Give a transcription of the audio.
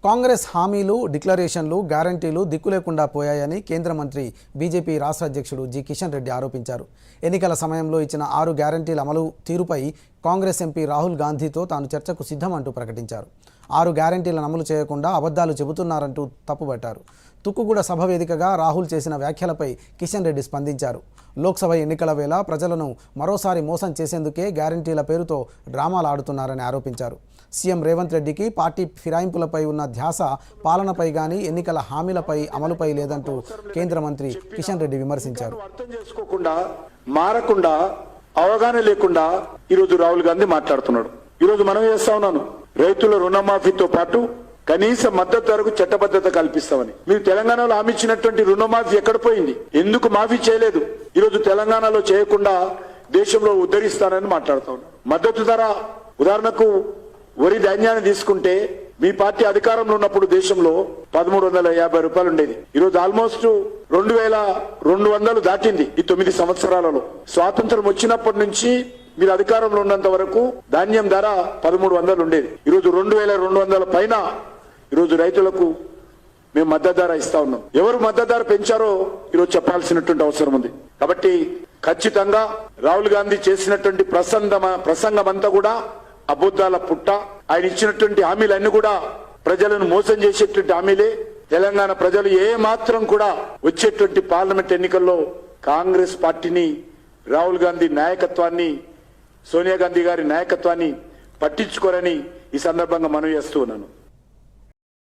కాంగ్రెస్ హామీలు, డిక్లరేషన్లు, గ్యారంటీలు దిక్కులేకుండా పోయాయని కేంద్ర మంత్రి బీజేపీ రాష్ట్ర అధ్యక్షుడు జి కిషన్ రెడ్డి ఆరోపించారు. ఎన్నికల సమయంలో ఇచ్చిన 6 గ్యారంటీల అమలు తీరుపై కాంగ్రెస్ ఎంపీ రాహుల్ గాంధీతో తాను చర్చకు సిద్ధమంటూ ప్రకటించారు. 6 గ్యారంటీలను అమలు చేయకుండా అబద్ధాలు చెబుతున్నారంటూ తప్పుబట్టారు. తుక్కుగూడ సభ వేదికగా రాహుల్ చేసిన వ్యాఖ్యలపై కిషన్ రెడ్డి స్పందించారు. లోక్సభ ఎన్నికల వేళ ప్రజలను మరోసారి మోసం చేసేందుకే గ్యారంటీల పేరుతో డ్రామాలు ఆడుతున్నారని ఆరోపించారు. సీఎం రేవంత్ రెడ్డికి పార్టీ ఫిరాయింపులపై ఉన్న ధ్యాస పాలనపై గానీ ఎన్నికల హామీలపై అమలుపై లేదంటూ కేంద్ర మంత్రి కిషన్ రెడ్డి విమర్శించారు. అర్థం చేసుకోకుండా, మారకుండా, అవగాహన లేకుండా ఈరోజు రాహుల్ గాంధీ మాట్లాడుతున్నాడు. ఈరోజు మనం చేస్తా ఉన్నాను, రైతుల రుణమాఫీతో పాటు కనీస మద్దతు ధరకు చట్టబద్ధత కల్పిస్తామని. మీరు తెలంగాణలో హామీ ఇచ్చినటువంటి రుణమాఫీ ఎక్కడ పోయింది? ఎందుకు మాఫీ చేయలేదు? ఈరోజు తెలంగాణలో చేయకుండా దేశంలో ఉద్ధరిస్తానని మాట్లాడుతా ఉన్నారు. మద్దతు ధర, ఉదాహరణకు వరి ధాన్యాన్ని తీసుకుంటే మీ పార్టీ అధికారంలో ఉన్నప్పుడు దేశంలో 1350 రూపాయలు ఉండేది. ఈరోజు ఆల్మోస్ట్ 2200 దాటింది. ఈ 9 సంవత్సరాలలో స్వాతంత్రం వచ్చినప్పటి నుంచి మీరు అధికారంలో ఉన్నంత వరకు ధాన్యం ధర 1300 ఉండేది. ఈరోజు 2200 పైన ఈరోజు రైతులకు మేము మద్దతు ధర ఇస్తా ఉన్నాం. ఎవరు మద్దతు ధర పెంచారో ఈరోజు చెప్పాల్సినటువంటి అవసరం ఉంది. కాబట్టి ఖచ్చితంగా రాహుల్ గాంధీ చేసినటువంటి ప్రసంగం అంతా కూడా అబద్ధాల పుట్ట. ఆయన ఇచ్చినటువంటి హామీలన్నీ కూడా ప్రజలను మోసం చేసేటువంటి హామీలే. తెలంగాణ ప్రజలు ఏ మాత్రం కూడా వచ్చేటువంటి పార్లమెంట్ ఎన్నికల్లో కాంగ్రెస్ పార్టీని, రాహుల్ గాంధీ నాయకత్వాన్ని, సోనియా గాంధీ గారి నాయకత్వాన్ని పట్టించుకోరని ఈ సందర్భంగా మనవి చేస్తూ ఉన్నాను.